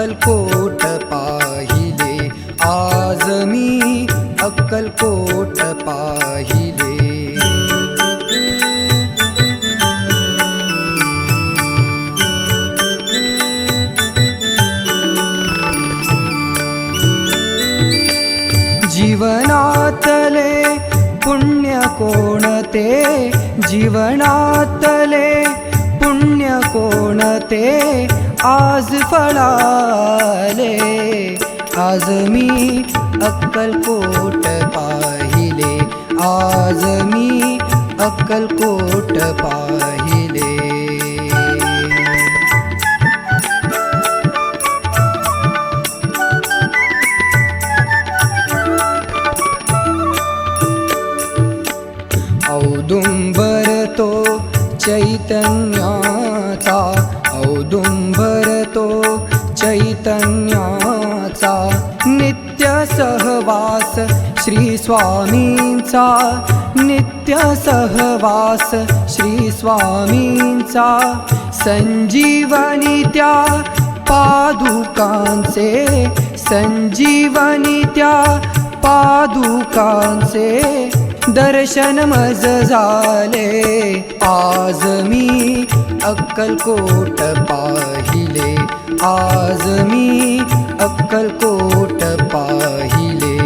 अक्कलकोट पाहिले, आज मी अक्कलकोट पाहिले. जीवनातले पुण्य कोणते, जीवनातले पुण्य कोणते, आज फळाले. आज मी अक्कलकोट पाहिले, आज मी अक्कलकोट पाहिले. औदुंबर तो चैतन्याचा, औदुंबर तो चैतन्याचा, नित्य सहवास श्री स्वामींचा, नित्य सहवास श्री स्वामींचा. संजीवनी त्या पादुकांचे, संजीवनी त्या पादुकांचे, दर्शन मज झाले. आज मी अक्कलकोट पाहिले, आज मी अक्कलकोट पाहिले.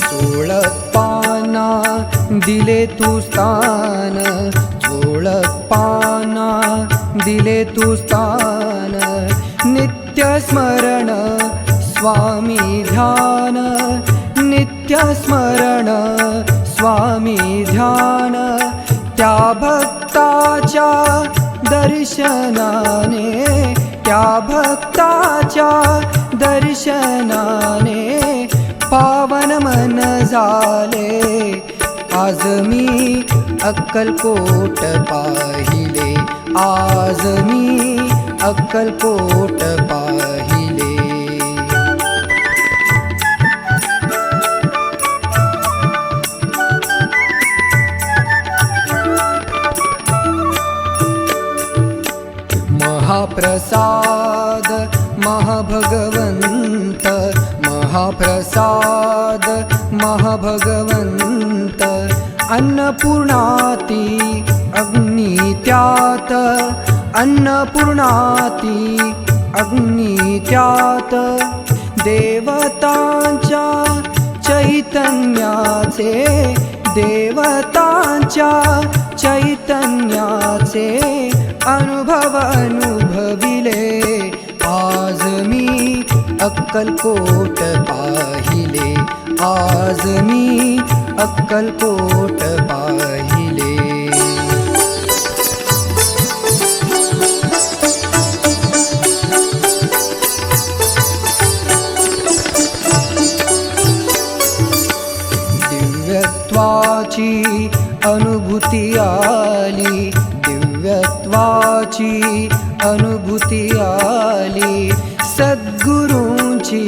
चोळप्पांना दिले तू स्थान, चोळप्पांना दिले तू स्थान. नित्य स्मरण स्वामी ध्यान, नित्य स्मरण स्वामी ध्यान. त्या भक्ताच्या दर्शनाने, त्या भक्ताच्या दर्शनाने पावन मन झाले. आज मी अक्कलकोट पाहिले, आज मी अक्कलकोट पाहिले. महाप्रसाद महाभगवंत, महाप्रसाद महाभगवंत. अन्नपूर्णाती अग्नी त्यात, अन्नपूर्णाती अग्नी त्यात. देवतांच्या चैतन्याचे, देवतांच्या चैतन्याचे अनुभव अनुभविले. आज मी अक्कलकोट पाहिले, आज मी अक्कलकोट पाहिले. दिव्यत्वाची अनुभूती आली, दिव्यत्वाची अनुभूती आली. सद्गुरूंची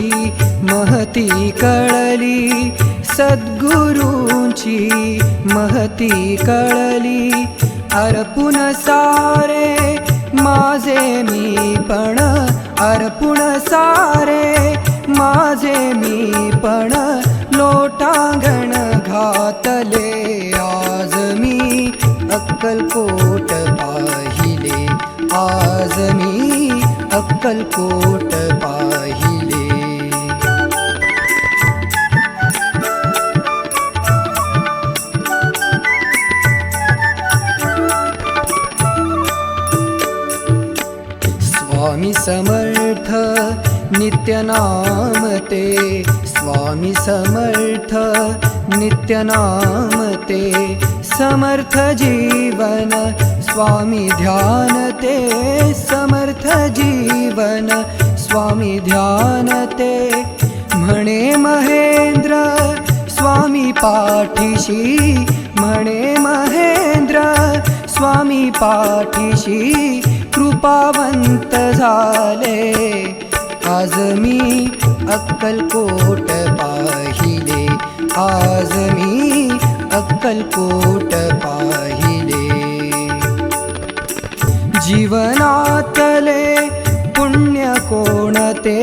महती कळली, सद्गुरूंची महती कळली. अर्पुण सारे माझे मीपण, अर्पुण सारे माझे मीपण. लोटांगण घातले, आज मी अक्कलकोट पाहिले, आज मी अक्कलकोट पाहिले. स्वामी समर्थ नित्यनाम ते, स्वामी समर्थ नित्यनाम ते. समर्थ जीवन स्वामी ध्यान ते, समर्थ जीवन स्वामी ध्यान ते. म्हणे महेंद्र स्वामी पाठीशी, म्हणे महेंद्र स्वामी पाठीशी. कृपावंत झाले, आज मी अक्कलकोट पाहिले, आज मी अक्कलकोट पाहिले. जीवनातले पुण्य कोणते,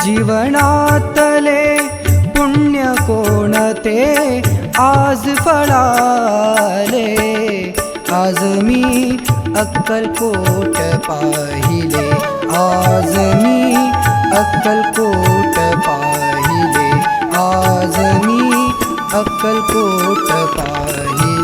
जीवनातले पुण्य कोणते आज फळाले. आज मी अक्कलकोट पाहिले, आज मी अक्कलकोट पाहिले, आज मी अक्कलकोट पाहिले.